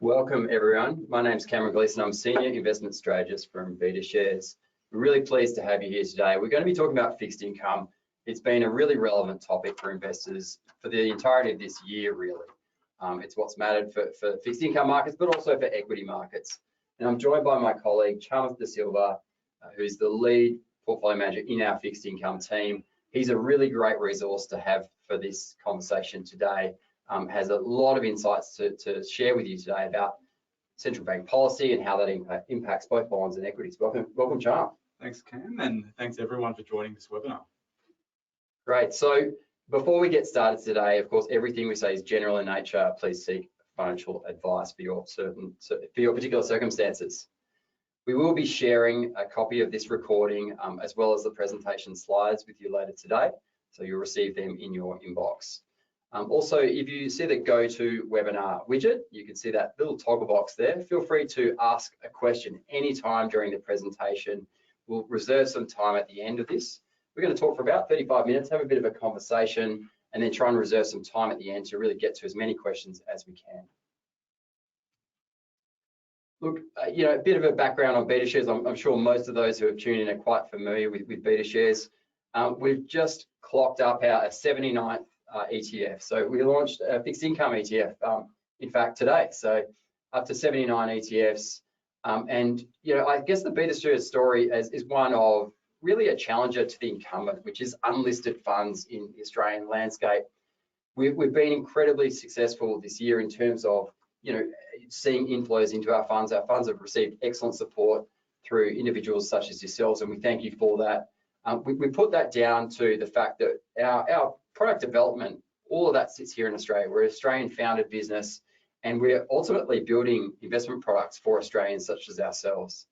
Welcome everyone. My name's Gleeson. I'm Senior Investment Strategist from BetaShares. We're really pleased to have you here today. We're going to be talking about fixed income. It's been a really relevant topic for investors for the entirety of this year, really. It's what's mattered for fixed income markets, but also for equity markets. And I'm joined by my colleague, Chamath De Silva, who's the lead portfolio manager in our fixed income team. He's a really great resource to have for this conversation today. Has a lot of insights to share with you today about central bank policy and how that impacts both bonds and equities. Welcome, Chamath. Thanks, Cam, and thanks everyone for joining this webinar. Great. So before we get started today, of course, everything we say is general in nature. Please seek financial advice for your particular circumstances. We will be sharing a copy of this recording as well as the presentation slides with you later today, so you'll receive them in your inbox. Also, if you see the Go To Webinar widget, you can see that little toggle box there. Feel free to ask a question anytime during the presentation. We'll reserve some time at the end of this. We're going to talk for about 35 minutes, have a bit of a conversation, and then try and reserve some time at the end to really get to as many questions as we can. Look, a bit of a background on BetaShares. I'm sure most of those who have tuned in are quite familiar with BetaShares. We've just clocked up our 79th ETF. So we launched a fixed income ETF, in fact, today. So up to 79 ETFs. And, I guess the BetaShares story is one of really a challenger to the incumbent, which is unlisted funds in the Australian landscape. We've been incredibly successful this year in terms of, seeing inflows into our funds. Our funds have received excellent support through individuals such as yourselves, and we thank you for that. We put that down to the fact that our product development, all of that sits here in Australia. We're an Australian founded business, and we're ultimately building investment products for Australians such as ourselves.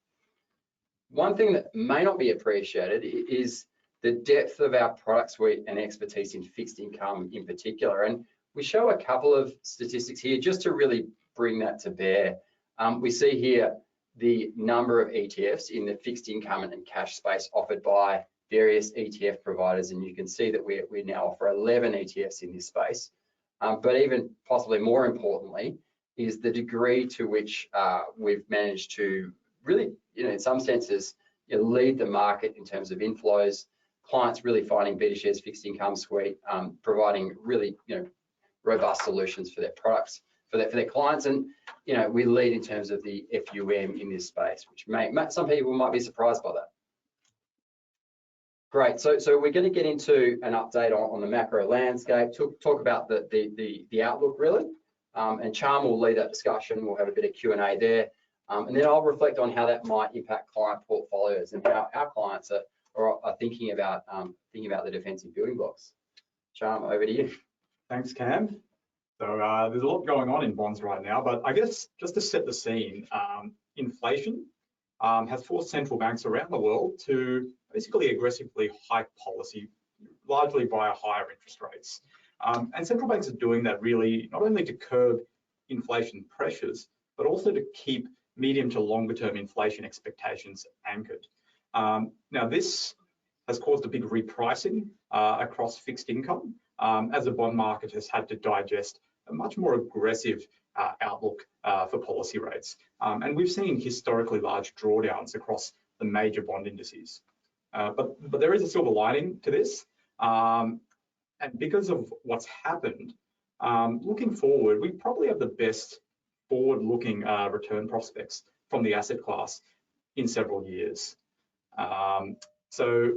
One thing that may not be appreciated is the depth of our product suite and expertise in fixed income in particular. And we show a couple of statistics here just to really bring that to bear. We see here the number of ETFs in the fixed income and cash space offered by various ETF providers, and you can see that we now offer 11 ETFs in this space. But even possibly more importantly is the degree to which we've managed to really, in some senses, lead the market in terms of inflows. Clients really finding BetaShares fixed income suite, providing really, robust solutions for their products, for their clients, and we lead in terms of the FUM in this space, which some people might be surprised by that. Great, so we're going to get into an update on the macro landscape, talk about the outlook really, and Charm will lead that discussion. We'll have a bit of Q&A there, and then I'll reflect on how that might impact client portfolios and how our clients are thinking about the defensive building blocks. Charm, over to you. Thanks, Cam. So there's a lot going on in bonds right now, but I guess just to set the scene, inflation has forced central banks around the world to basically aggressively hike policy, largely via higher interest rates. And central banks are doing that really not only to curb inflation pressures, but also to keep medium to longer term inflation expectations anchored. Now, this has caused a big repricing across fixed income as the bond market has had to digest a much more aggressive outlook for policy rates. And we've seen historically large drawdowns across the major bond indices. But there is a silver lining to this. And because of what's happened, looking forward, we probably have the best forward-looking return prospects from the asset class in several years. So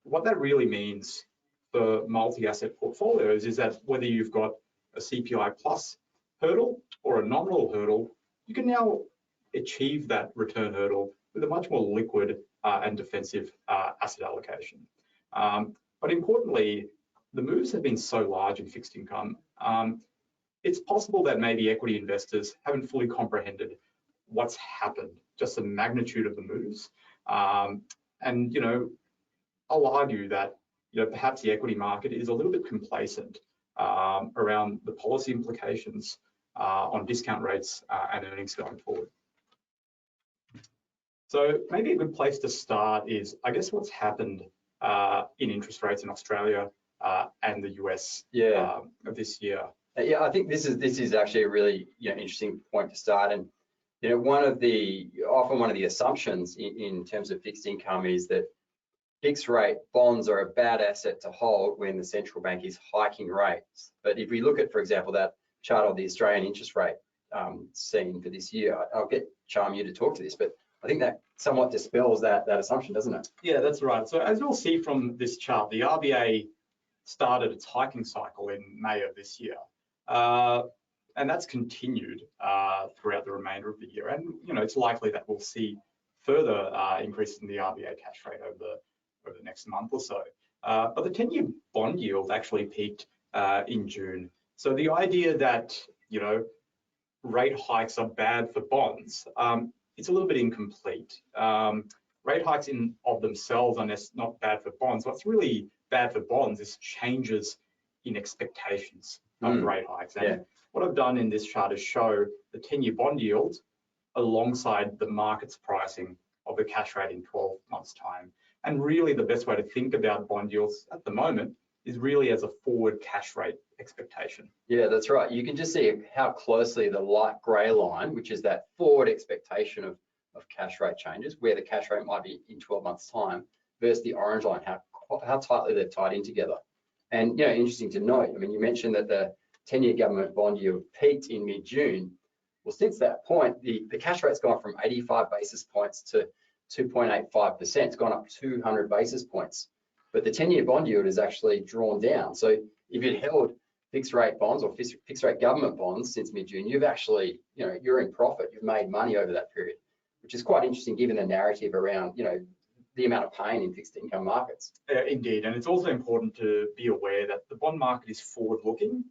what that really means for multi-asset portfolios is that whether you've got a CPI plus hurdle or a nominal hurdle, you can now achieve that return hurdle with a much more liquid and defensive asset allocation. But importantly, the moves have been so large in fixed income, it's possible that maybe equity investors haven't fully comprehended what's happened, just the magnitude of the moves. And I'll argue that perhaps the equity market is a little bit complacent around the policy implications on discount rates and earnings going forward. So maybe a good place to start is, I guess, what's happened in interest rates in Australia and the US this year. Yeah, I think this is actually a really interesting point to start. And one of the assumptions in terms of fixed income is that fixed rate bonds are a bad asset to hold when the central bank is hiking rates. But if we look at, for example, that chart of the Australian interest rate scene for this year, I'll get you to talk to this, but I think that somewhat dispels that assumption, doesn't it? Yeah, that's right. So as you'll see from this chart, the RBA started its hiking cycle in May of this year. And that's continued throughout the remainder of the year. And, it's likely that we'll see further increases in the RBA cash rate over the next month or so. But the 10-year bond yield actually peaked in June. So the idea that, rate hikes are bad for bonds, it's a little bit incomplete. Rate hikes in of themselves are not bad for bonds. What's really bad for bonds is changes in expectations of rate hikes. And what I've done in this chart is show the 10-year bond yield alongside the market's pricing of the cash rate in 12 months' time. And really the best way to think about bond yields at the moment is really as a forward cash rate expectation. Yeah, that's right. You can just see how closely the light grey line, which is that forward expectation of cash rate changes, where the cash rate might be in 12 months' time, versus the orange line, how tightly they're tied in together. And interesting to note, I mean, you mentioned that the 10-year government bond yield peaked in mid-June. Well, since that point, the cash rate's gone from 85 basis points to 2.85%. It's gone up 200 basis points. But the 10-year bond yield is actually drawn down. So if you'd held fixed rate bonds or fixed rate government bonds since mid-June, you've actually, you're in profit. You've made money over that period, which is quite interesting given the narrative around, the amount of pain in fixed income markets. Indeed, and it's also important to be aware that the bond market is forward-looking.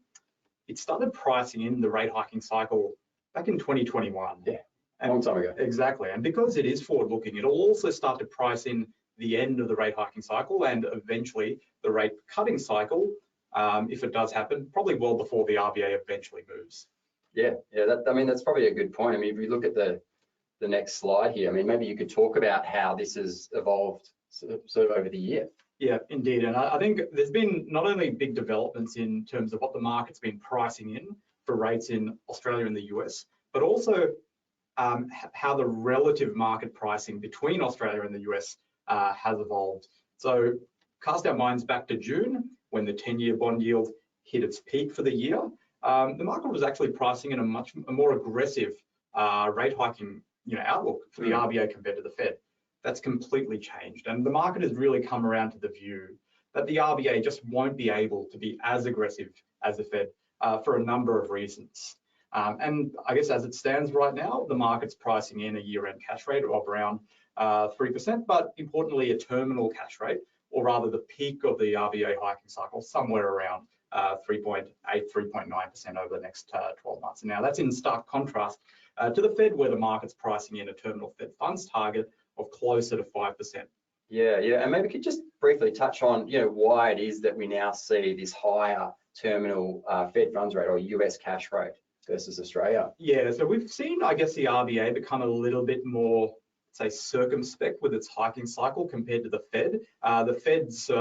It started pricing in the rate hiking cycle back in 2021. Yeah, a long time ago. Exactly, and because it is forward-looking, it'll also start to price in the end of the rate hiking cycle and eventually the rate cutting cycle, if it does happen, probably well before the RBA eventually moves. Yeah, that's probably a good point. I mean, if we look at the next slide here, I mean, maybe you could talk about how this has evolved sort of over the year. Yeah, indeed. And I think there's been not only big developments in terms of what the market's been pricing in for rates in Australia and the US, but also how the relative market pricing between Australia and the US has evolved. So cast our minds back to June when the 10-year bond yield hit its peak for the year. The market was actually pricing in a more aggressive rate hiking outlook for the RBA compared to the Fed. That's completely changed, and the market has really come around to the view that the RBA just won't be able to be as aggressive as the Fed for a number of reasons. And I guess as it stands right now, the market's pricing in a year-end cash rate of around 3%, but importantly, a terminal cash rate, or rather the peak of the RBA hiking cycle, somewhere around 3.8, 3.9% over the next 12 months. And now that's in stark contrast to the Fed, where the market's pricing in a terminal Fed funds target of closer to 5%. Yeah, and maybe we could just briefly touch on, why it is that we now see this higher terminal Fed funds rate or US cash rate versus Australia. Yeah, so we've seen, I guess, the RBA become a little bit more, say, circumspect with its hiking cycle compared to the Fed. The Fed's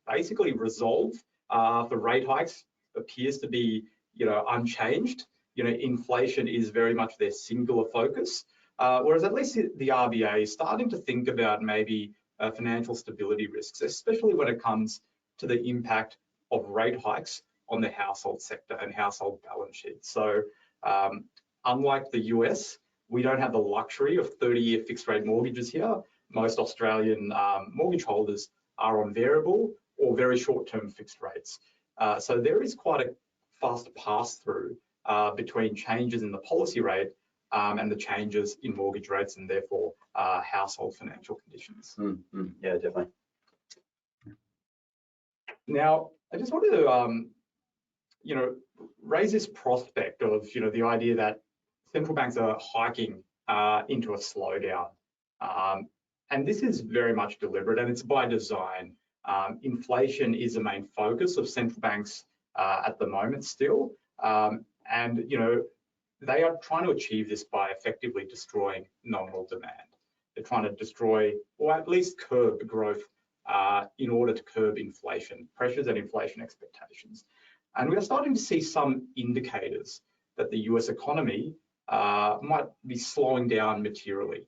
basically resolve for rate hikes appears to be, unchanged. Inflation is very much their singular focus. Whereas at least the RBA is starting to think about maybe financial stability risks, especially when it comes to the impact of rate hikes on the household sector and household balance sheets. So unlike the US, we don't have the luxury of 30-year fixed rate mortgages here. Most Australian mortgage holders are on variable or very short-term fixed rates. So there is quite a fast pass-through between changes in the policy rate and the changes in mortgage rates and therefore household financial conditions. Yeah, definitely. Now, I just wanted to, raise this prospect of, the idea that central banks are hiking into a slowdown. And this is very much deliberate and it's by design. Inflation is the main focus of central banks at the moment still. And, they are trying to achieve this by effectively destroying nominal demand. They're trying to destroy, or at least curb growth in order to curb inflation pressures and inflation expectations. And we are starting to see some indicators that the US economy might be slowing down materially.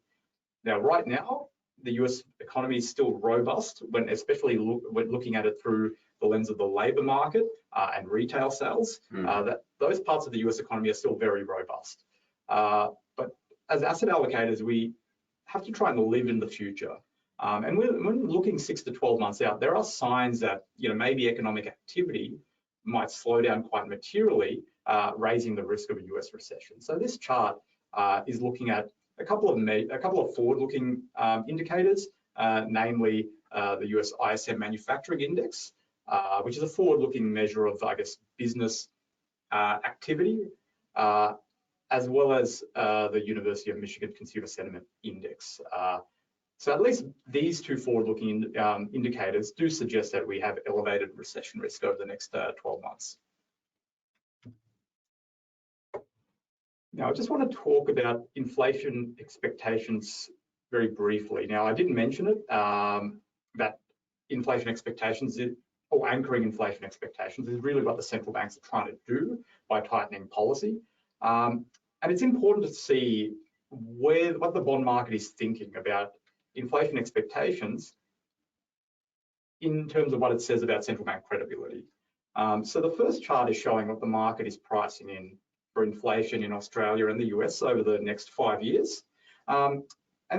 Now, right now, the US economy is still robust, especially when looking at it through the lens of the labour market and retail sales. That those parts of the US economy are still very robust. But as asset allocators, we have to try and live in the future. And when looking 6 to 12 months out, there are signs that maybe economic activity might slow down quite materially, raising the risk of a US recession. So this chart is looking at a couple of forward-looking indicators, namely the US ISM Manufacturing Index, which is a forward-looking measure of, I guess, business activity, as well as the University of Michigan Consumer Sentiment Index. So at least these two forward-looking indicators do suggest that we have elevated recession risk over the next 12 months. Now, I just want to talk about inflation expectations very briefly. Now, I didn't mention it, that inflation expectations, or anchoring inflation expectations, is really what the central banks are trying to do by tightening policy. And it's important to see what the bond market is thinking about inflation expectations in terms of what it says about central bank credibility. So the first chart is showing what the market is pricing in for inflation in Australia and the US over the next 5 years. And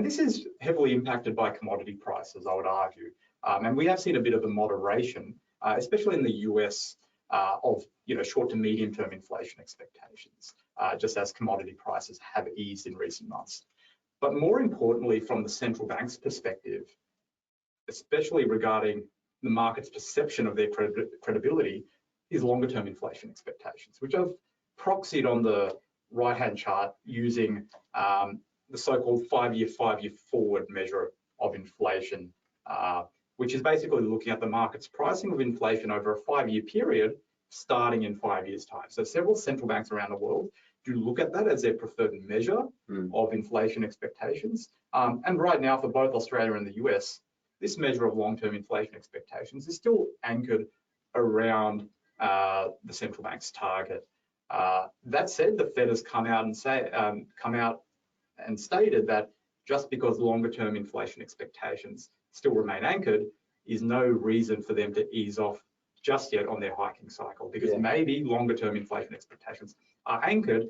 this is heavily impacted by commodity prices, I would argue. And we have seen a bit of a moderation, especially in the US, of short to medium term inflation expectations, just as commodity prices have eased in recent months. But more importantly, from the central bank's perspective, especially regarding the market's perception of their credibility, is longer term inflation expectations, which I've proxied on the right-hand chart using the so-called five-year forward measure of inflation, which is basically looking at the market's pricing of inflation over a 5-year period, starting in 5 years' time. So several central banks around the world do look at that as their preferred measure of inflation expectations. And right now, for both Australia and the US, this measure of long-term inflation expectations is still anchored around the central bank's target. That said, the Fed has come out and stated that just because longer-term inflation expectations still remain anchored is no reason for them to ease off just yet on their hiking cycle, because maybe longer-term inflation expectations are anchored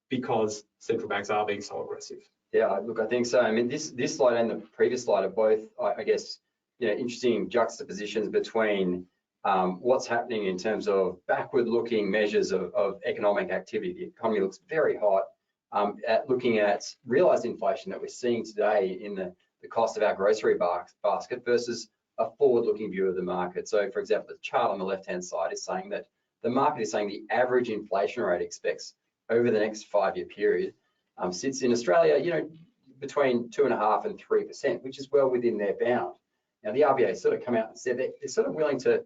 because central banks are being so aggressive. Yeah, look, I think so. I mean, this slide and the previous slide are both, I guess, interesting juxtapositions between what's happening in terms of backward-looking measures of economic activity. The economy looks very hot. At looking at realised inflation that we're seeing today in the cost of our grocery basket versus a forward-looking view of the market. So, for example, the chart on the left-hand side is saying that the market is saying the average inflation rate expects over the next 5-year period sits in Australia, between 2.5% and 3%, which is well within their bound. Now, the RBA sort of come out and said that they're sort of willing to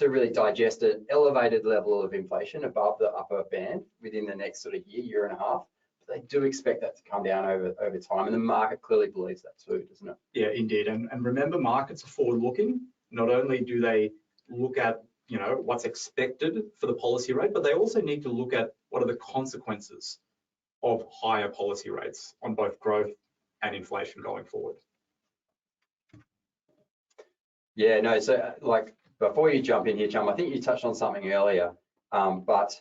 really digest an elevated level of inflation above the upper band within the next sort of year and a half. But they do expect that to come down over time, and the market clearly believes that too, doesn't it? Yeah, indeed. And remember, markets are forward-looking. Not only do they look at what's expected for the policy rate, but they also need to look at what are the consequences of higher policy rates on both growth and inflation going forward. Yeah, no, so like before you jump in here, Chum, I think you touched on something earlier, but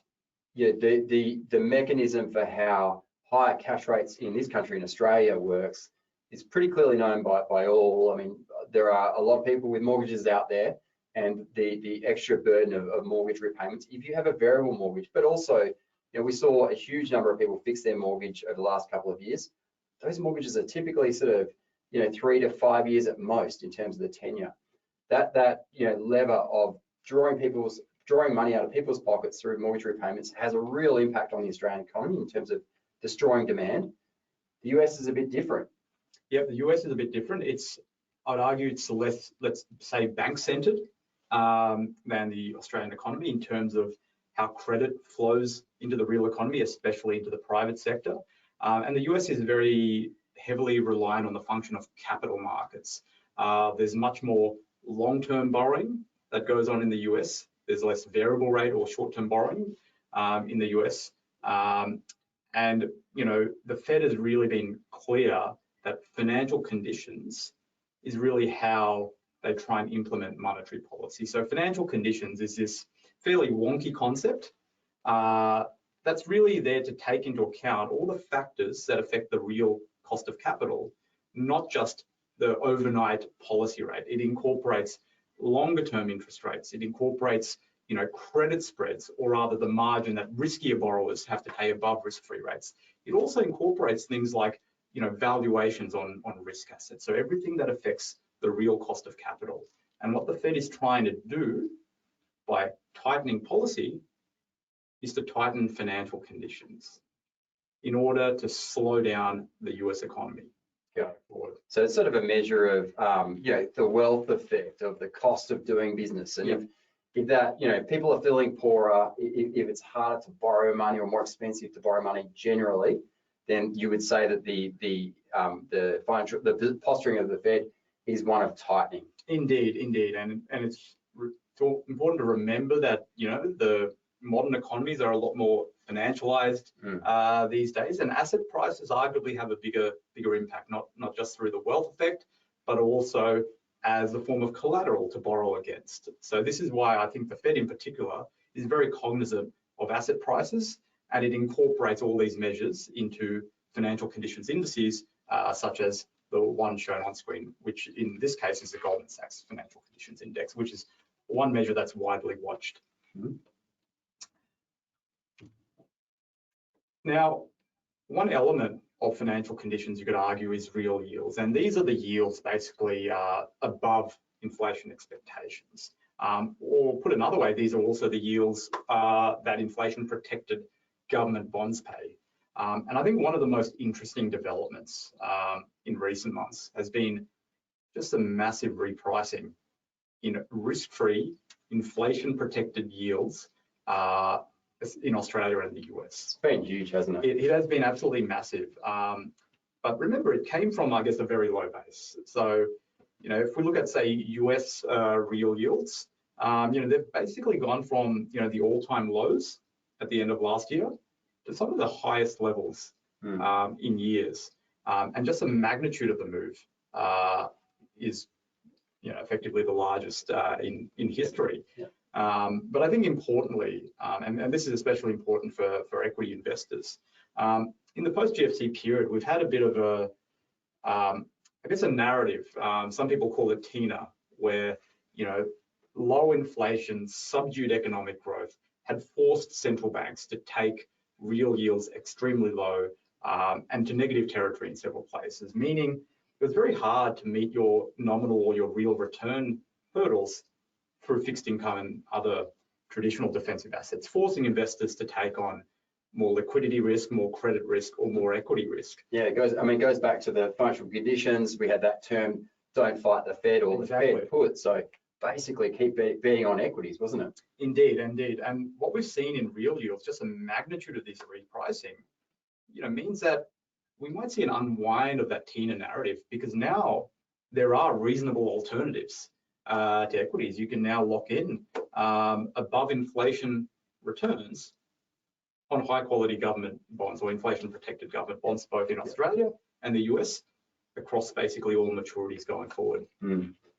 yeah, the mechanism for how higher cash rates in this country, in Australia, works is pretty clearly known by all. I mean, there are a lot of people with mortgages out there, and the extra burden of mortgage repayments. If you have a variable mortgage, but also, we saw a huge number of people fix their mortgage over the last couple of years. Those mortgages are typically sort of, 3 to 5 years at most in terms of the tenure. That lever of drawing money out of people's pockets through mortgage repayments has a real impact on the Australian economy in terms of destroying demand. The US is a bit different. Yeah, the US is a bit different. I'd argue it's less, let's say, bank-centered than the Australian economy in terms of how credit flows into the real economy, especially into the private sector. And the US is very heavily reliant on the function of capital markets. There's much more long-term borrowing that goes on in the US There's less variable rate or short-term borrowing in the US. And, you know, the Fed has really been clear that financial conditions is really how they try and implement monetary policy. So financial conditions is this fairly wonky concept that's really there to take into account all the factors that affect the real cost of capital, not just the overnight policy rate. It incorporates longer term interest rates. It incorporates, you know, credit spreads, or rather the margin that riskier borrowers have to pay above risk-free rates. It also incorporates things like, you know, valuations on risk assets. So everything that affects the real cost of capital. And what the Fed is trying to do by tightening policy is to tighten financial conditions in order to slow down the US economy. Yeah. So it's sort of a measure of, you know, the wealth effect of the cost of doing business. And if that, you know, people are feeling poorer, if it's harder to borrow money or more expensive to borrow money generally, then you would say that the posturing of the Fed is one of tightening. Indeed, indeed, and it's important to remember that, you know, the modern economies are a lot more financialized these days, and asset prices arguably have a bigger impact, not just through the wealth effect, but also as a form of collateral to borrow against. So this is why I think the Fed in particular is very cognizant of asset prices, and it incorporates all these measures into financial conditions indices, such as the one shown on screen, which in this case is the Goldman Sachs Financial Conditions Index, which is one measure that's widely watched. Now, one element of financial conditions you could argue is real yields, and these are the yields basically above inflation expectations. Or put another way, these are also the yields that inflation-protected government bonds pay. And I think one of the most interesting developments in recent months has been just a massive repricing in risk-free, inflation-protected yields in Australia and the US. It's been huge, hasn't it? It has been absolutely massive. But remember, it came from, I guess, a very low base. So, you know, if we look at, say, US real yields, you know, they've basically gone from, you know, the all-time lows at the end of last year to some of the highest levels in years. And just the magnitude of the move is, you know, effectively the largest in history. Yeah. But I think importantly, and this is especially important for equity investors, in the post-GFC period, we've had a bit of a, I guess, a narrative. Some people call it TINA, where, you know, low inflation, subdued economic growth had forced central banks to take real yields extremely low and to negative territory in several places, meaning it was very hard to meet your nominal or your real return hurdles through fixed income and other traditional defensive assets, forcing investors to take on more liquidity risk, more credit risk, or more equity risk. Yeah, it goes back to the financial conditions. We had that term, don't fight the Fed, or Exactly. The Fed put. So basically keep betting on equities, wasn't it? Indeed, indeed. And what we've seen in real yields, just the magnitude of this repricing, you know, means that we might see an unwind of that TINA narrative, because now there are reasonable alternatives to equities. You can now lock in above inflation returns on high quality government bonds or inflation protected government bonds, both in Australia and the US, across basically all maturities going forward.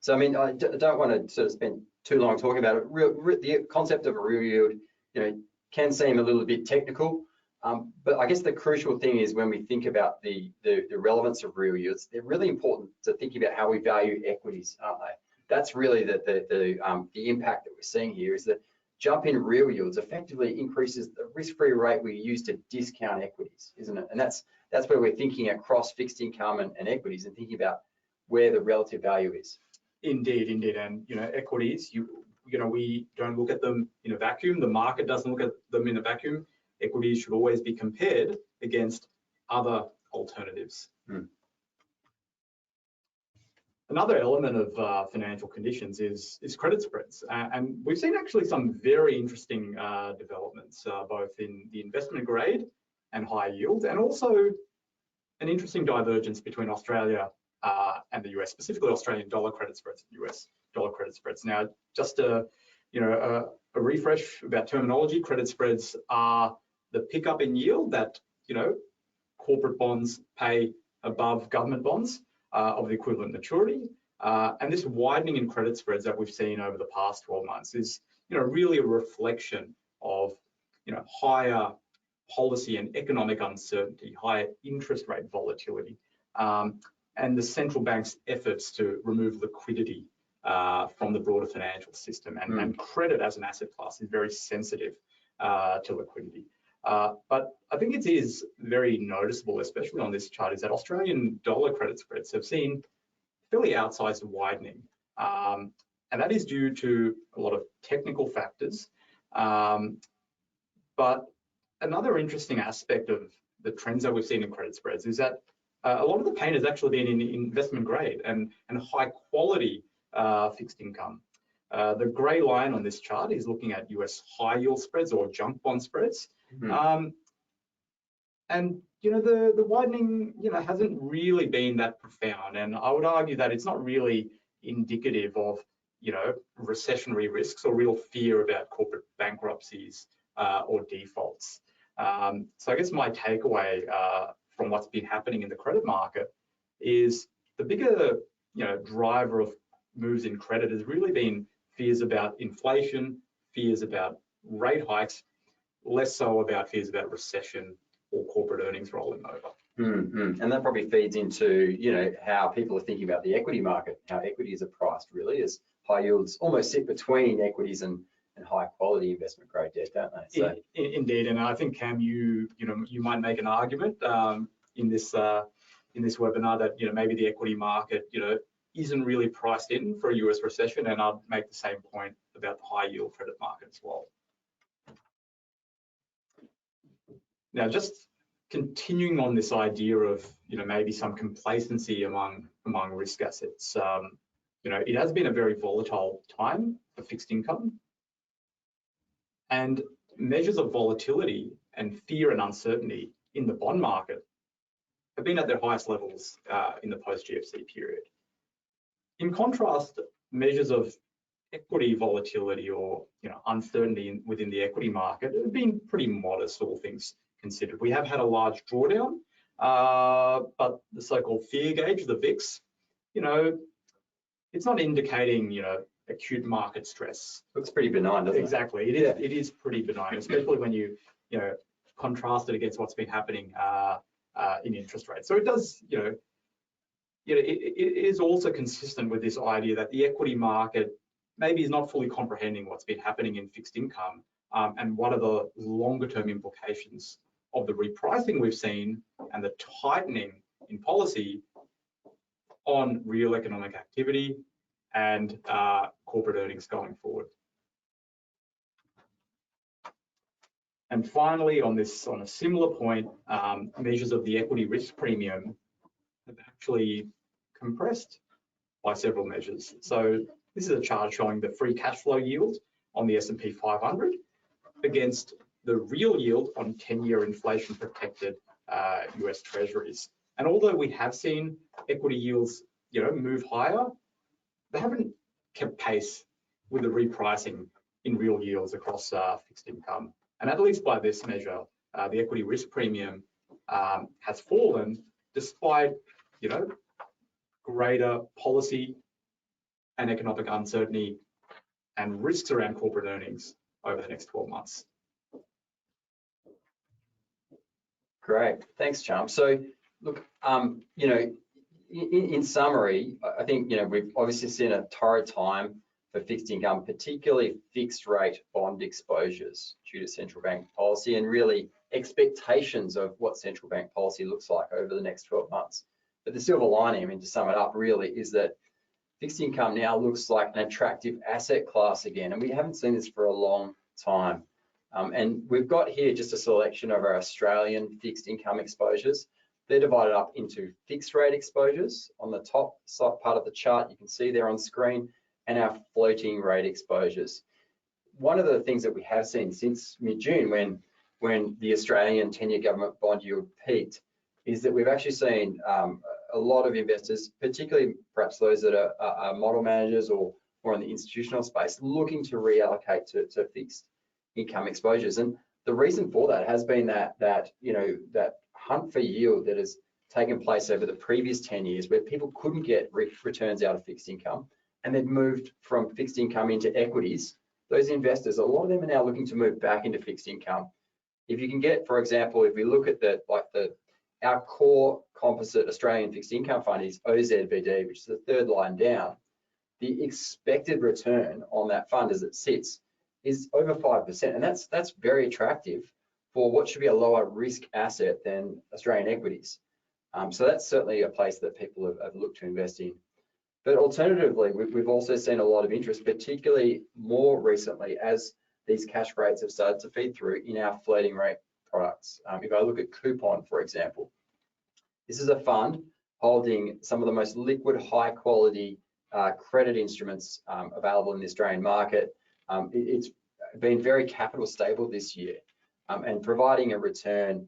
So, I mean, I don't want to sort of spend too long talking about it. The concept of a real yield, you know, can seem a little bit technical, but I guess the crucial thing is when we think about the relevance of real yields, they're really important to think about how we value equities, aren't they? That's really the impact that we're seeing here, is that jump in real yields effectively increases the risk-free rate we use to discount equities, isn't it? And that's where we're thinking across fixed income and equities, and thinking about where the relative value is. Indeed, indeed. And, you know, equities, you know, we don't look at them in a vacuum. The market doesn't look at them in a vacuum. Equities should always be compared against other alternatives. Another element of financial conditions is credit spreads. And we've seen actually some very interesting developments, both in the investment grade and high yield, and also an interesting divergence between Australia and the US, specifically Australian dollar credit spreads and US dollar credit spreads. Now, just to a refresh about terminology. Credit spreads are the pickup in yield that corporate bonds pay above government bonds of the equivalent maturity. And this widening in credit spreads that we've seen over the past 12 months is really a reflection of higher policy and economic uncertainty, higher interest rate volatility, and the central bank's efforts to remove liquidity from the broader financial system. And credit as an asset class is very sensitive to liquidity. But I think it is very noticeable, especially on this chart, is that Australian dollar credit spreads have seen fairly outsized widening. And that is due to a lot of technical factors. But another interesting aspect of the trends that we've seen in credit spreads is that a lot of the pain has actually been in investment grade and high quality fixed income. The grey line on this chart is looking at US high yield spreads or junk bond spreads. And the widening hasn't really been that profound, and I would argue that it's not really indicative of recessionary risks or real fear about corporate bankruptcies or defaults. So I guess my takeaway from what's been happening in the credit market is the bigger driver of moves in credit has really been fears about inflation, fears about rate hikes, less so about fears about recession or corporate earnings rolling over. And that probably feeds into how people are thinking about the equity market, how equities are priced really, as high yields almost sit between equities and high quality investment grade debt, don't they? So, indeed, and I think Cam, you might make an argument in this webinar that maybe the equity market isn't really priced in for a US recession, and I'd make the same point about the high yield credit market as well. Now, just continuing on this idea of maybe some complacency among risk assets, it has been a very volatile time for fixed income, and measures of volatility and fear and uncertainty in the bond market have been at their highest levels in the post-GFC period. In contrast, measures of equity volatility or uncertainty within the equity market have been pretty modest, all things considered. We have had a large drawdown, but the so-called fear gauge, the VIX, it's not indicating acute market stress. Looks pretty benign, doesn't it? Exactly. It is pretty benign, especially when you contrast it against what's been happening in interest rates. So it does, it is also consistent with this idea that the equity market maybe is not fully comprehending what's been happening in fixed income and what are the longer term implications of the repricing we've seen and the tightening in policy on real economic activity and corporate earnings going forward. And finally, on a similar point, measures of the equity risk premium have actually compressed by several measures. So this is a chart showing the free cash flow yield on the S&P 500 against the real yield on 10-year inflation protected US Treasuries. And although we have seen equity yields move higher, they haven't kept pace with the repricing in real yields across fixed income. And at least by this measure, the equity risk premium has fallen despite greater policy and economic uncertainty and risks around corporate earnings over the next 12 months. Great, thanks, Cham. So, look, in summary, I think we've obviously seen a torrid time for fixed income, particularly fixed rate bond exposures due to central bank policy and really expectations of what central bank policy looks like over the next 12 months. But the silver lining, to sum it up really, is that fixed income now looks like an attractive asset class again, and we haven't seen this for a long time. And we've got here just a selection of our Australian fixed income exposures. They're divided up into fixed rate exposures on the top part of the chart, you can see there on screen, and our floating rate exposures. One of the things that we have seen since mid-June when the Australian 10-year government bond yield peaked is that we've actually seen a lot of investors, particularly perhaps those that are model managers or more in the institutional space, looking to reallocate to fixed income exposures. And the reason for that has been that hunt for yield that has taken place over the previous 10 years, where people couldn't get returns out of fixed income, and they've moved from fixed income into equities. Those investors, a lot of them are now looking to move back into fixed income. If you can get, for example, if we look at our core composite Australian fixed income fund is OZBD, which is the third line down. The expected return on that fund as it sits is over 5%, and that's very attractive for what should be a lower risk asset than Australian equities. So that's certainly a place that people have looked to invest in. But alternatively, we've also seen a lot of interest, particularly more recently, as these cash rates have started to feed through in our floating rate products. If I look at Coupon, for example, this is a fund holding some of the most liquid, high quality credit instruments available in the Australian market. It's been very capital stable this year and providing a return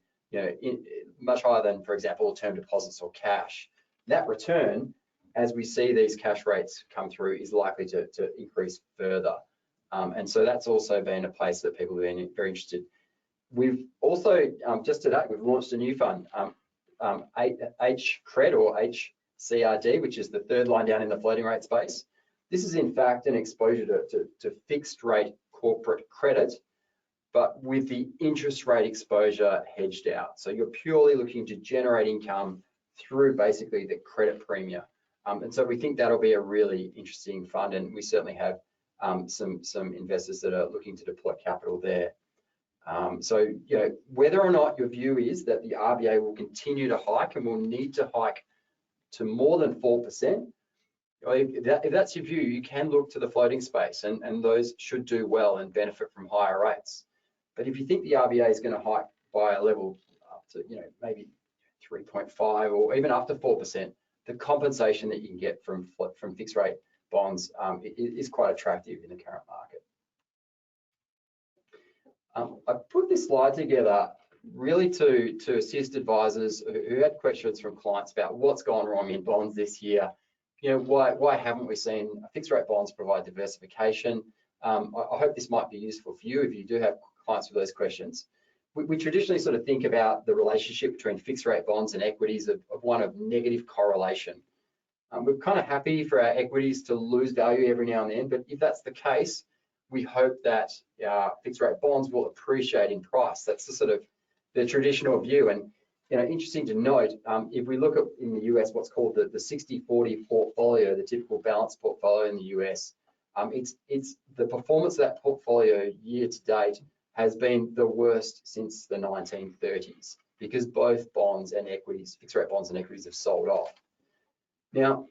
much higher than, for example, term deposits or cash. That return, as we see these cash rates come through, is likely to increase further. And so that's also been a place that people have been very interested. We've also, just today, we've launched a new fund, HCRED or HCRD, which is the third line down in the floating rate space. This is in fact an exposure to fixed rate corporate credit, but with the interest rate exposure hedged out. So you're purely looking to generate income through basically the credit premium. And so we think that'll be a really interesting fund, and we certainly have some investors that are looking to deploy capital there. So whether or not your view is that the RBA will continue to hike and will need to hike to more than 4%, if that's your view, you can look to the floating space, and those should do well and benefit from higher rates. But if you think the RBA is going to hike by a level up to maybe 3.5 or even up to 4%, the compensation that you can get from fixed rate bonds is quite attractive in the current market. I put this slide together really to assist advisors who had questions from clients about what's gone wrong in bonds this year. Why haven't we seen fixed rate bonds provide diversification? I hope this might be useful for you if you do have clients with those questions. We traditionally sort of think about the relationship between fixed rate bonds and equities of one of negative correlation. We're kind of happy for our equities to lose value every now and then, but if that's the case, we hope that fixed rate bonds will appreciate in price. That's the sort of the traditional view. And interesting to note, if we look at in the US what's called the 60-40 portfolio, the typical balanced portfolio in the US, it's the performance of that portfolio year to date has been the worst since the 1930s, because both bonds and equities, fixed rate bonds and equities, have sold off. Now,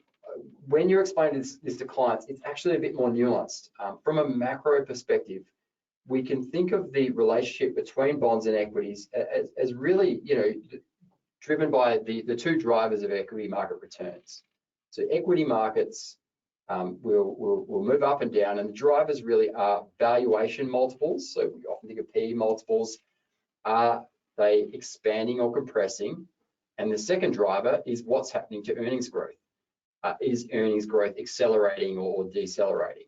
when you're explaining this to clients, it's actually a bit more nuanced. From a macro perspective, we can think of the relationship between bonds and equities as really, driven by the two drivers of equity market returns. So equity markets will move up and down, and the drivers really are valuation multiples. So we often think of PE multiples. Are they expanding or compressing? And the second driver is what's happening to earnings growth. Is earnings growth accelerating or decelerating?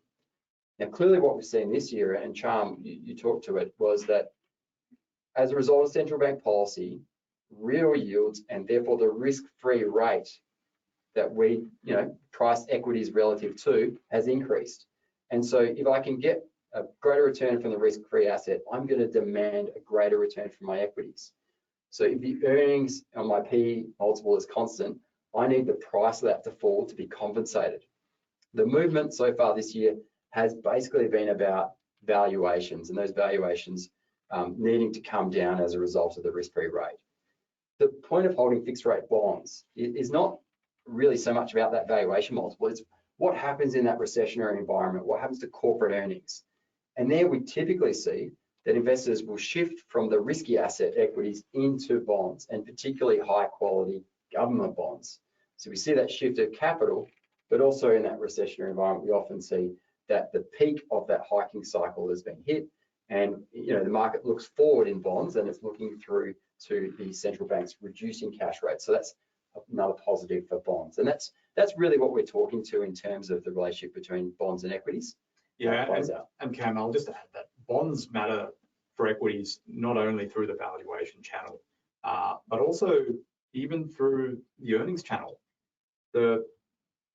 Now, clearly what we've seen this year, and Cham, you talked to it, was that as a result of central bank policy, real yields and therefore the risk-free rate that we price equities relative to has increased. And so if I can get a greater return from the risk-free asset, I'm going to demand a greater return from my equities. So if the earnings on my PE multiple is constant, I need the price of that to fall to be compensated. The movement so far this year has basically been about valuations, and those valuations needing to come down as a result of the risk-free rate. The point of holding fixed rate bonds is not really so much about that valuation multiple. It's what happens in that recessionary environment, what happens to corporate earnings. And there we typically see that investors will shift from the risky asset equities into bonds, and particularly high quality government bonds. So we see that shift of capital, but also in that recessionary environment, we often see that the peak of that hiking cycle has been hit, and the market looks forward in bonds, and it's looking through to the central banks reducing cash rates. So that's another positive for bonds. And that's really what we're talking to in terms of the relationship between bonds and equities. Yeah, and Cam, I'll just add that bonds matter for equities not only through the valuation channel, but also even through the earnings channel. The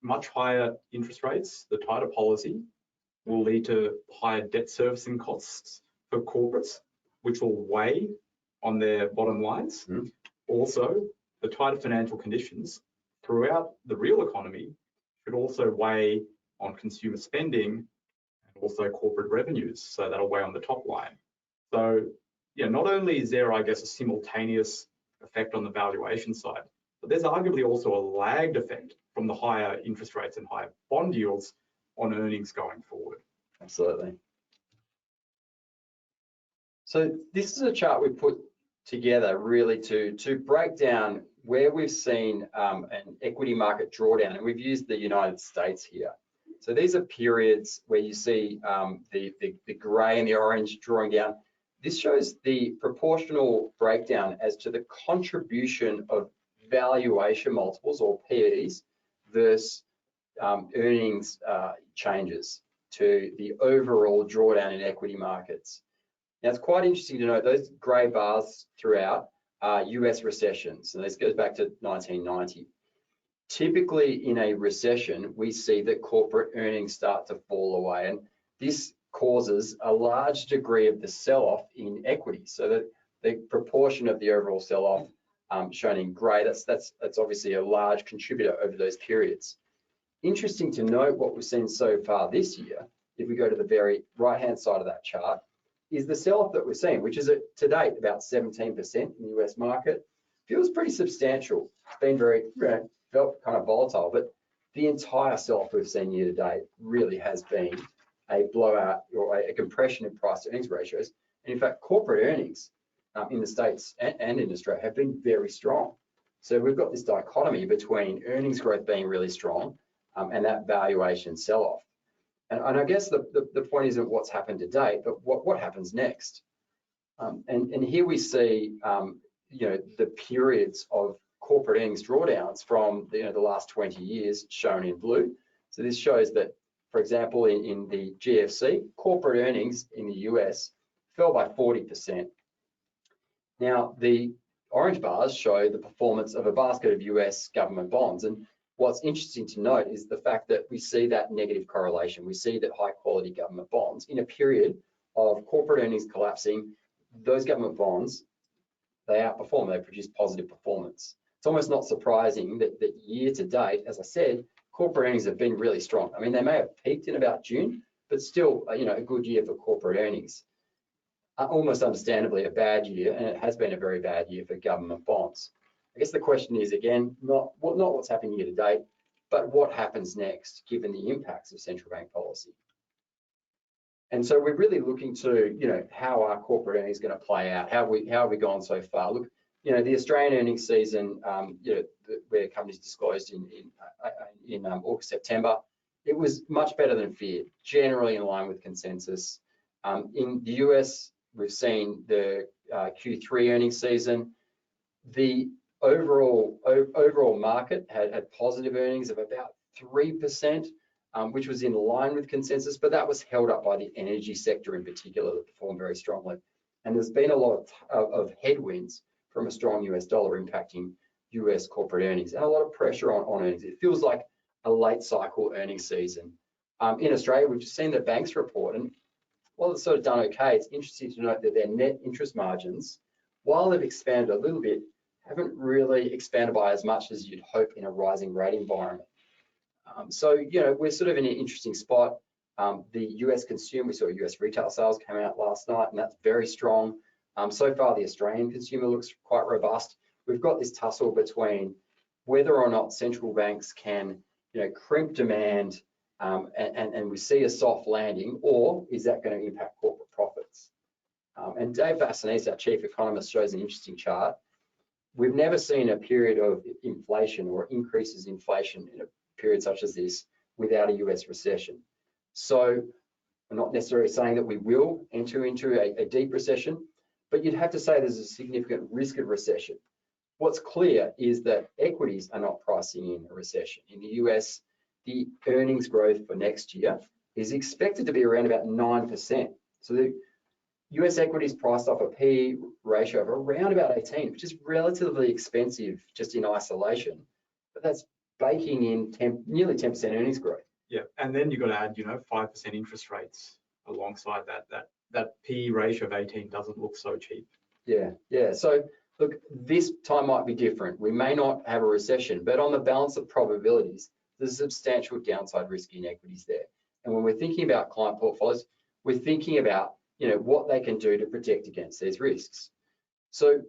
much higher interest rates, the tighter policy, will lead to higher debt servicing costs for corporates, which will weigh on their bottom lines. Also, the tighter financial conditions throughout the real economy should also weigh on consumer spending and also corporate revenues. So that'll weigh on the top line. So, yeah, not only is there, I guess, a simultaneous effect on the valuation side, but there's arguably also a lagged effect from the higher interest rates and higher bond yields on earnings going forward. Absolutely. So this is a chart we put together really to break down where we've seen an equity market drawdown, and we've used the United States here. So these are periods where you see the grey and the orange drawing down. This shows the proportional breakdown as to the contribution of valuation multiples or PEs versus earnings changes to the overall drawdown in equity markets. Now, it's quite interesting to note those grey bars throughout are US recessions, and this goes back to 1990. Typically, in a recession, we see that corporate earnings start to fall away, and this causes a large degree of the sell-off in equity. So that the proportion of the overall sell-off shown in grey, that's obviously a large contributor over those periods. Interesting to note what we've seen so far this year, if we go to the very right-hand side of that chart, is the sell-off that we're seeing, which is to date about 17% in the US market. Feels pretty substantial. It's been very, felt kind of volatile, but the entire sell-off we've seen year to date really has been a blowout or a compression in price to earnings ratios. And in fact, corporate earnings in the States and in Australia have been very strong. So we've got this dichotomy between earnings growth being really strong and that valuation sell-off. And I guess the point isn't what's happened to date, but what happens next. And here we see the periods of corporate earnings drawdowns from the last 20 years shown in blue. So this shows that, for example, in the GFC, corporate earnings in the US fell by 40%. Now, the orange bars show the performance of a basket of US government bonds. And what's interesting to note is the fact that we see that negative correlation. We see that high quality government bonds in a period of corporate earnings collapsing, those government bonds, they outperform, they produce positive performance. It's almost not surprising that year to date, as I said, corporate earnings have been really strong. I mean, they may have peaked in about June, but still, a good year for corporate earnings. Almost understandably a bad year, and it has been a very bad year for government bonds. I guess the question is, again, not what's happening year to date, but what happens next, given the impacts of central bank policy. And so we're really looking to, how our corporate earnings going to play out? How have we gone so far? Look, the Australian earnings season, where companies disclosed in August, September, it was much better than feared, generally in line with consensus. In the US, we've seen the Q3 earnings season. The overall market had positive earnings of about 3%, which was in line with consensus, but that was held up by the energy sector in particular that performed very strongly. And there's been a lot of headwinds from a strong US dollar impacting US corporate earnings and a lot of pressure on earnings. It feels like a late cycle earnings season. In Australia, we've just seen the banks report, and while it's sort of done okay, it's interesting to note that their net interest margins, while they've expanded a little bit, haven't really expanded by as much as you'd hope in a rising rate environment. So, we're sort of in an interesting spot. The US consumer, we saw US retail sales come out last night, and that's very strong. So far, the Australian consumer looks quite robust. We've got this tussle between whether or not central banks can, crimp demand and we see a soft landing, or is that going to impact corporate profits? And Dave Bassanese, our chief economist, shows an interesting chart. We've never seen a period of inflation or increases in inflation in a period such as this without a US recession. So I'm not necessarily saying that we will enter into a deep recession, but you'd have to say there's a significant risk of recession. what's clear is that equities are not pricing in a recession. In the US, the earnings growth for next year is expected to be around about 9%. So the US equities priced off a P ratio of around about 18, which is relatively expensive just in isolation, but that's baking in nearly 10% earnings growth. Yeah, and then you've got to add, 5% interest rates alongside that. That P ratio of 18 doesn't look so cheap. Yeah. So look, this time might be different. We may not have a recession, but on the balance of probabilities, there's substantial downside risk in equities there. And when we're thinking about client portfolios, we're thinking about what they can do to protect against these risks. So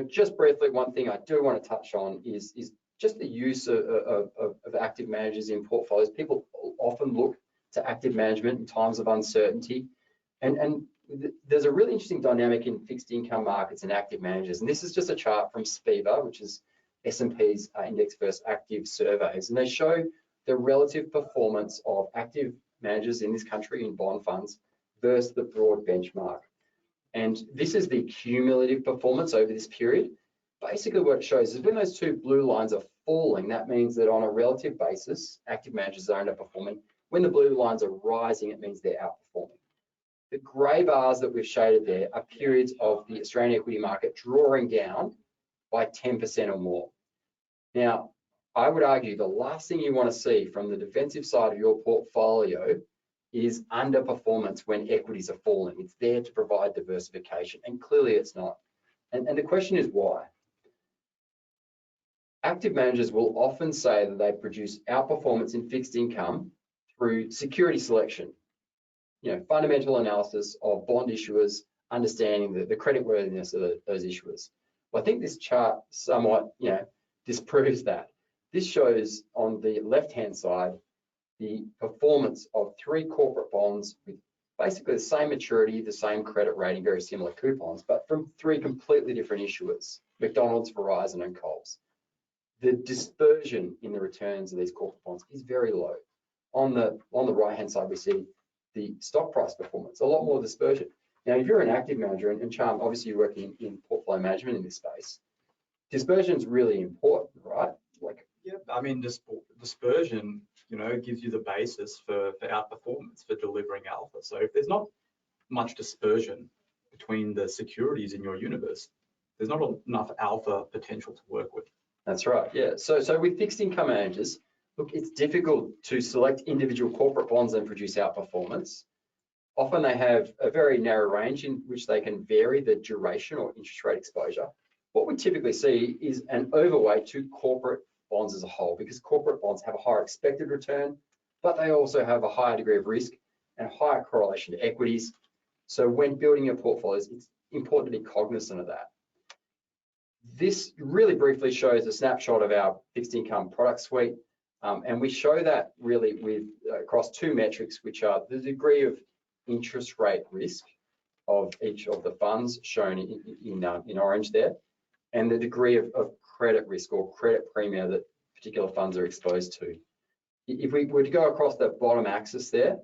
just briefly, one thing I do want to touch on is just the use of active managers in portfolios. People often look to active management in times of uncertainty, and there's a really interesting dynamic in fixed income markets and active managers. And this is just a chart from SPIVA, which is S&P's Index First Active surveys, and they show the relative performance of active managers in this country in bond funds versus the broad benchmark. And this is the cumulative performance over this period. Basically what it shows is when those two blue lines are falling, that means that on a relative basis, active managers are underperforming. When the blue lines are rising, it means they're outperforming. The grey bars that we've shaded there are periods of the Australian equity market drawing down by 10% or more. Now, I would argue the last thing you want to see from the defensive side of your portfolio is underperformance when equities are falling. It's there to provide diversification, and clearly it's not. And the question is why? Active managers will often say that they produce outperformance in fixed income through security selection, fundamental analysis of bond issuers, understanding the creditworthiness of those issuers. Well, I think this chart somewhat, disproves that. This shows on the left-hand side the performance of 3 corporate bonds with basically the same maturity, the same credit rating, very similar coupons, but from 3 completely different issuers: McDonald's, Verizon, and Coles. The dispersion in the returns of these corporate bonds is very low. On the right-hand side, we see the stock price performance, a lot more dispersion. Now, if you're an active manager, and Charm, obviously you're working in portfolio management in this space, dispersion is really important, right? Yeah, I mean, dispersion, gives you the basis for outperformance, for delivering alpha. So if there's not much dispersion between the securities in your universe, there's not enough alpha potential to work with. That's right, yeah. So with fixed income managers, look, it's difficult to select individual corporate bonds and produce outperformance. Often they have a very narrow range in which they can vary the duration or interest rate exposure. What we typically see is an overweight to corporate bonds as a whole, because corporate bonds have a higher expected return, but they also have a higher degree of risk and higher correlation to equities. So when building your portfolios, it's important to be cognizant of that. This really briefly shows a snapshot of our fixed income product suite, and we show that really with across 2 metrics, which are the degree of interest rate risk of each of the funds shown in orange there, and the degree of credit risk or credit premium that particular funds are exposed to. If we were to go across the bottom axis there,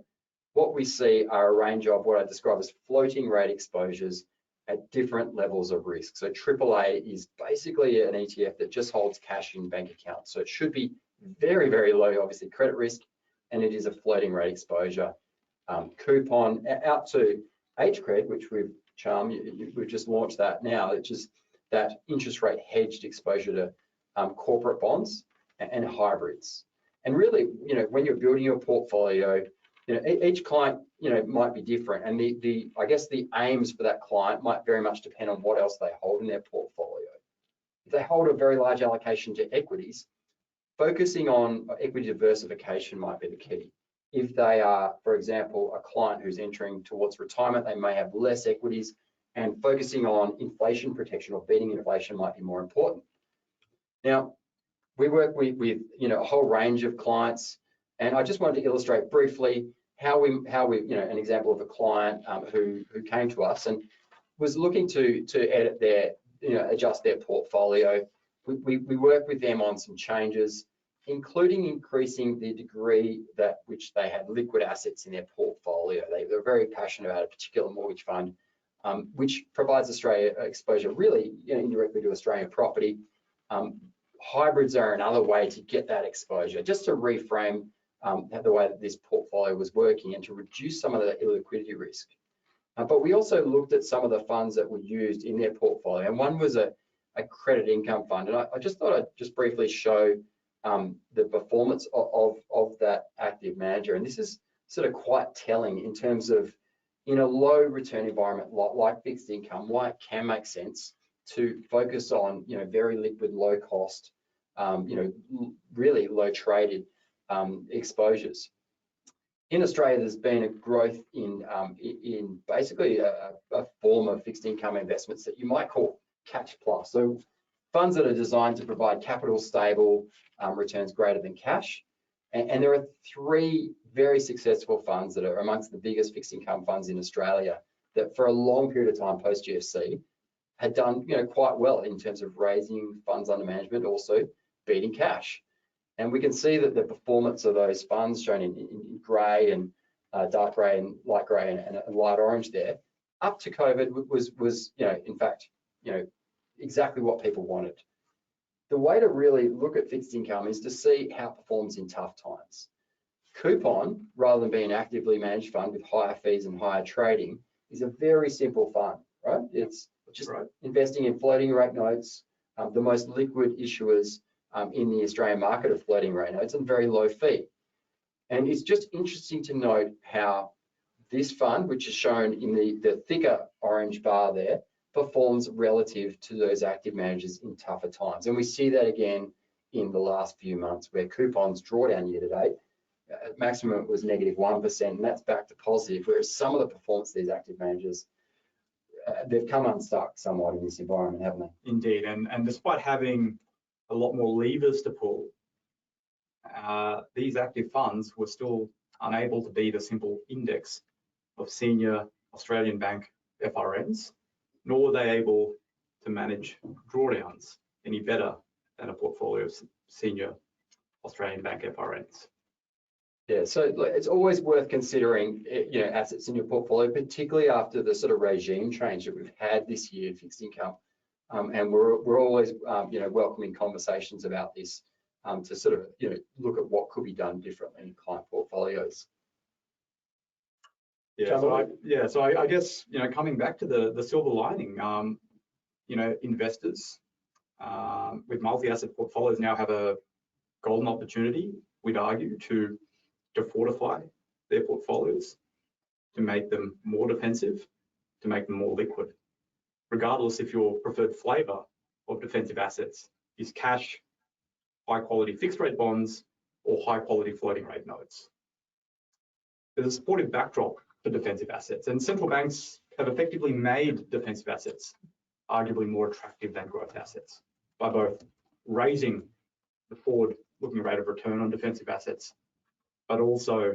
what we see are a range of what I describe as floating rate exposures at different levels of risk. So AAA is basically an ETF that just holds cash in bank accounts. So it should be very, very low, obviously, credit risk, and it is a floating rate exposure. Coupon out to HCRED, which we've just launched that now, which is that interest rate hedged exposure to corporate bonds and hybrids. And really, when you're building your portfolio, each client, might be different, and I guess the aims for that client might very much depend on what else they hold in their portfolio. If they hold a very large allocation to equities, focusing on equity diversification might be the key. If they are, for example, a client who's entering towards retirement, they may have less equities, and focusing on inflation protection or beating inflation might be more important. Now, we work with a whole range of clients, and I just wanted to illustrate briefly how we an example of a client who came to us and was looking to edit their, adjust their portfolio. We worked with them on some changes, including increasing the degree that which they had liquid assets in their portfolio. They were very passionate about a particular mortgage fund, which provides Australia exposure really indirectly to Australian property. Hybrids are another way to get that exposure, just to reframe the way that this portfolio was working and to reduce some of the illiquidity risk. But we also looked at some of the funds that were used in their portfolio, and one was a credit income fund. And I just thought I'd just briefly show the performance of that active manager. And this is sort of quite telling in terms of, in a low return environment like fixed income, why it can make sense to focus on, very liquid, low cost, really low traded exposures. In Australia, there's been a growth in basically a form of fixed income investments that you might call cash plus. So funds that are designed to provide capital stable returns greater than cash. And there are 3 very successful funds that are amongst the biggest fixed income funds in Australia that for a long period of time post GFC had done quite well in terms of raising funds under management, also beating cash. And we can see that the performance of those funds shown in grey and dark grey and light grey and light orange there, up to COVID was in fact, exactly what people wanted. The way to really look at fixed income is to see how it performs in tough times. Coupon, rather than being an actively managed fund with higher fees and higher trading, is a very simple fund, right? It's just investing in floating rate notes, the most liquid issuers in the Australian market of floating rate notes, and very low fee. And it's just interesting to note how this fund, which is shown in the thicker orange bar there, performs relative to those active managers in tougher times. And we see that again in the last few months, where Coupon's drawdown year to date, maximum was -1%, and that's back to positive, whereas some of the performance of these active managers, they've come unstuck somewhat in this environment, haven't they? Indeed, and despite having a lot more levers to pull, these active funds were still unable to beat a simple index of senior Australian bank FRNs, nor were they able to manage drawdowns any better than a portfolio of senior Australian bank FRNs. Yeah, so it's always worth considering, assets in your portfolio, particularly after the sort of regime change that we've had this year in fixed income. And we're always, welcoming conversations about this to sort of, look at what could be done differently in client portfolios. Yeah, so I guess, coming back to the silver lining, investors with multi-asset portfolios now have a golden opportunity, we'd argue, to fortify their portfolios, to make them more defensive, to make them more liquid, regardless if your preferred flavour of defensive assets is cash, high quality fixed rate bonds, or high quality floating rate notes. There's a supportive backdrop for defensive assets, and central banks have effectively made defensive assets arguably more attractive than growth assets by both raising the forward-looking rate of return on defensive assets, but also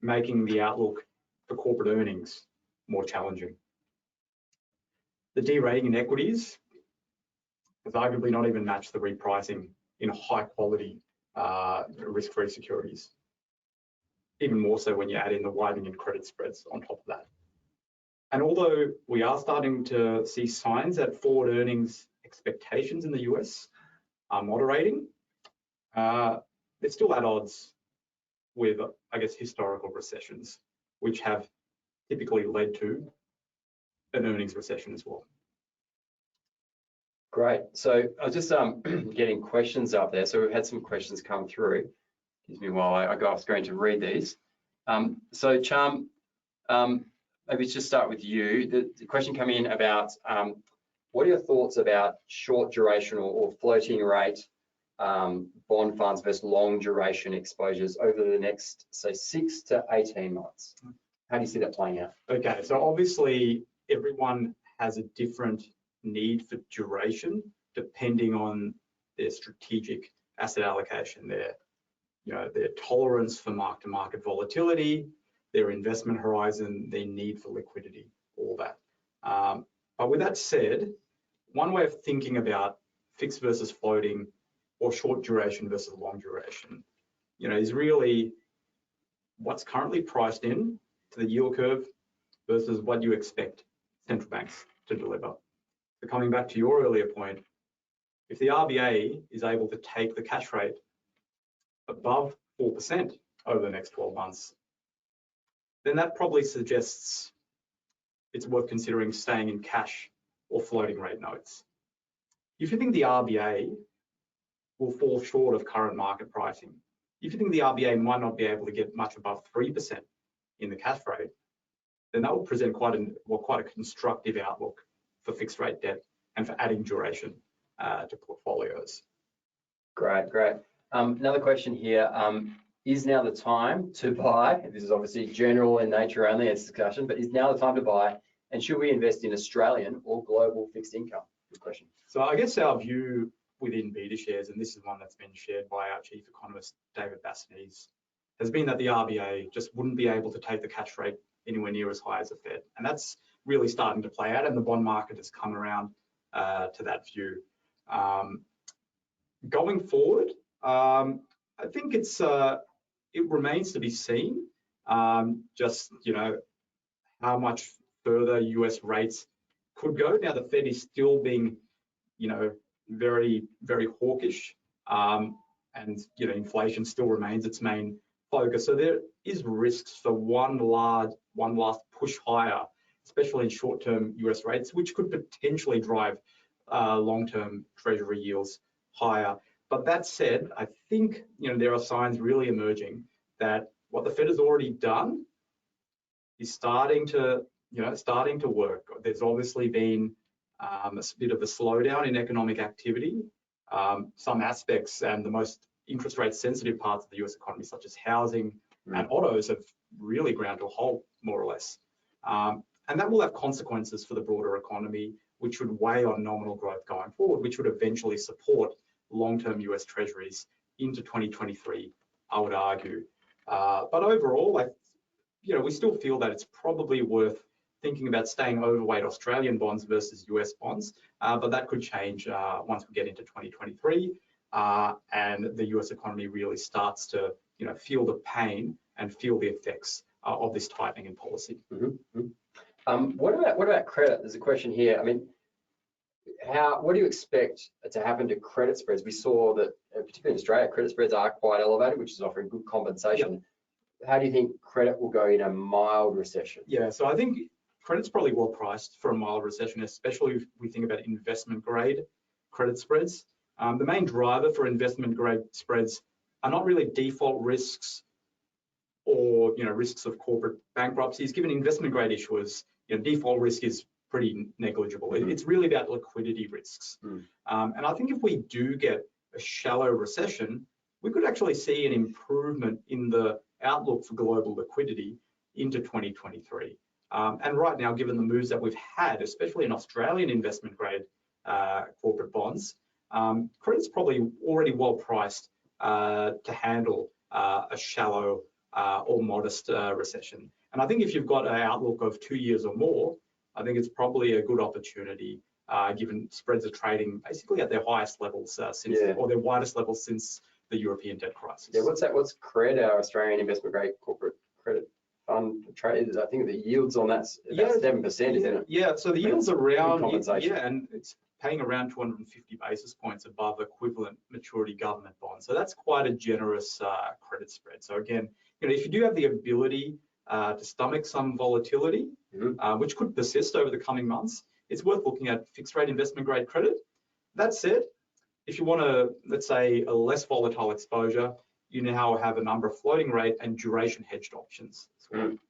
making the outlook for corporate earnings more challenging. The derating in equities has arguably not even matched the repricing in high quality risk-free securities. Even more so when you add in the widening in credit spreads on top of that. And although we are starting to see signs that forward earnings expectations in the US are moderating, they're still at odds with, I guess, historical recessions, which have typically led to an earnings recession as well. Great. So I was just getting questions up there. So we've had some questions come through. Excuse me while I go off screen to read these. So Cham, maybe just start with you. The question came in about what are your thoughts about short duration or floating rate bond funds versus long duration exposures over the next, say, 6 to 18 months? How do you see that playing out? Okay, so obviously everyone has a different need for duration depending on their strategic asset allocation, their tolerance for mark-to-market volatility, their investment horizon, their need for liquidity, all that. But with that said, one way of thinking about fixed versus floating or short duration versus long duration, is really what's currently priced in to the yield curve versus what you expect central banks to deliver. So coming back to your earlier point, if the RBA is able to take the cash rate above 4% over the next 12 months, then that probably suggests it's worth considering staying in cash or floating rate notes. If you think the RBA will fall short of current market pricing, if you think the RBA might not be able to get much above 3% in the cash rate, then that will present quite a constructive outlook for fixed rate debt and for adding duration to portfolios. Great. Another question here. Is now the time to buy? This is obviously general in nature only as discussion, but is now the time to buy? And should we invest in Australian or global fixed income? Good question. So I guess our view within BetaShares, and this is one that's been shared by our chief economist, David Basnese, has been that the RBA just wouldn't be able to take the cash rate anywhere near as high as the Fed. And that's really starting to play out, and the bond market has come around to that view. Going forward, I think it remains to be seen just, how much further US rates could go. Now, the Fed is still being, very, very hawkish, and, inflation still remains its main focus. So there is risks for one last push higher, especially in short-term US rates, which could potentially drive long-term Treasury yields higher. But that said, I think there are signs really emerging that what the Fed has already done is starting to work. There's obviously been a bit of a slowdown in economic activity. Some aspects and the most interest rate sensitive parts of the US economy, such as housing and autos, have really ground to a halt, more or less. And that will have consequences for the broader economy, which would weigh on nominal growth going forward, which would eventually support long-term US Treasuries into 2023, I would argue. But overall, we still feel that it's probably worth thinking about staying overweight Australian bonds versus US bonds, but that could change once we get into 2023 and the US economy really starts to feel the pain and feel the effects of this tightening in policy. What about credit? There's a question here. I mean, what do you expect to happen to credit spreads? We saw that, particularly in Australia, credit spreads are quite elevated, which is offering good compensation. Yep. How do you think credit will go in a mild recession? Yeah, so I think credit's probably well priced for a mild recession, especially if we think about investment grade credit spreads. The main driver for investment grade spreads are not really default risks or risks of corporate bankruptcies. Given investment grade issuers, default risk is pretty negligible. It's really about liquidity risks. And I think if we do get a shallow recession, we could actually see an improvement in the outlook for global liquidity into 2023. And right now, given the moves that we've had, especially in Australian investment grade corporate bonds, credit's probably already well priced to handle a shallow or modest recession. And I think if you've got an outlook of 2 years or more, I think it's probably a good opportunity, given spreads are trading basically at their highest levels or their widest levels since the European debt crisis. Yeah, what's CRED, our Australian investment grade corporate credit fund trade? I think the yields on that's about 7%, isn't it? Yeah, so the yields are around, and it's paying around 250 basis points above equivalent maturity government bonds. So that's quite a generous credit spread. So again, if you do have the ability to stomach some volatility, which could persist over the coming months, it's worth looking at fixed rate investment grade credit. That said, if you want to, let's say, a less volatile exposure, you now have a number of floating rate and duration hedged options.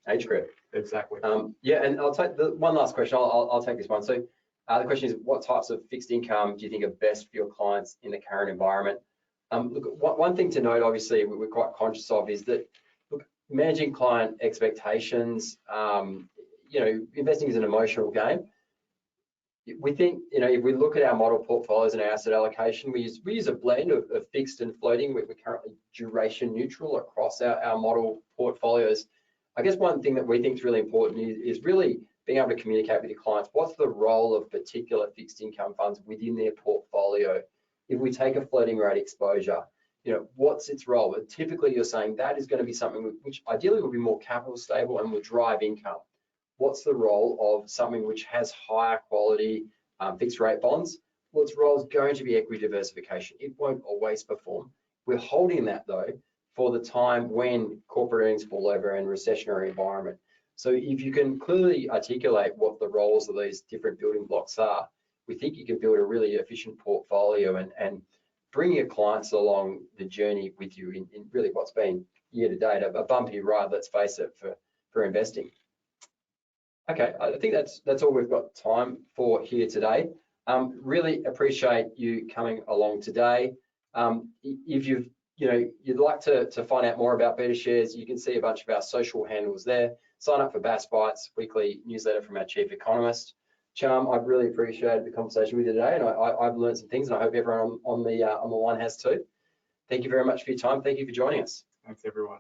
Age credit. Exactly. Yeah, and I'll take the one last question. I'll take this one. So the question is, what types of fixed income do you think are best for your clients in the current environment? Look, one thing to note, obviously, we're quite conscious of is that, look, managing client expectations, investing is an emotional game. We think, if we look at our model portfolios and our asset allocation, we use a blend of fixed and floating. We're currently duration neutral across our model portfolios. I guess one thing that we think is really important is really being able to communicate with your clients. What's the role of particular fixed income funds within their portfolio? If we take a floating rate exposure, what's its role? And typically you're saying that is going to be something which ideally will be more capital stable and will drive income. What's the role of something which has higher quality fixed rate bonds? well, its role is going to be equity diversification. It won't always perform. We're holding that though for the time when corporate earnings fall over in a recessionary environment. So if you can clearly articulate what the roles of these different building blocks are, we think you can build a really efficient portfolio and bring your clients along the journey with you in really what's been year to date a bumpy ride, let's face it, for investing. Okay, I think that's all we've got time for here today. Really appreciate you coming along today. If you'd like to find out more about BetaShares, you can see a bunch of our social handles there. Sign up for Bass Bites, weekly newsletter from our chief economist. Cham, I've really appreciated the conversation with you today, and I've learned some things, and I hope everyone on the line has too. Thank you very much for your time. Thank you for joining us. Thanks, everyone.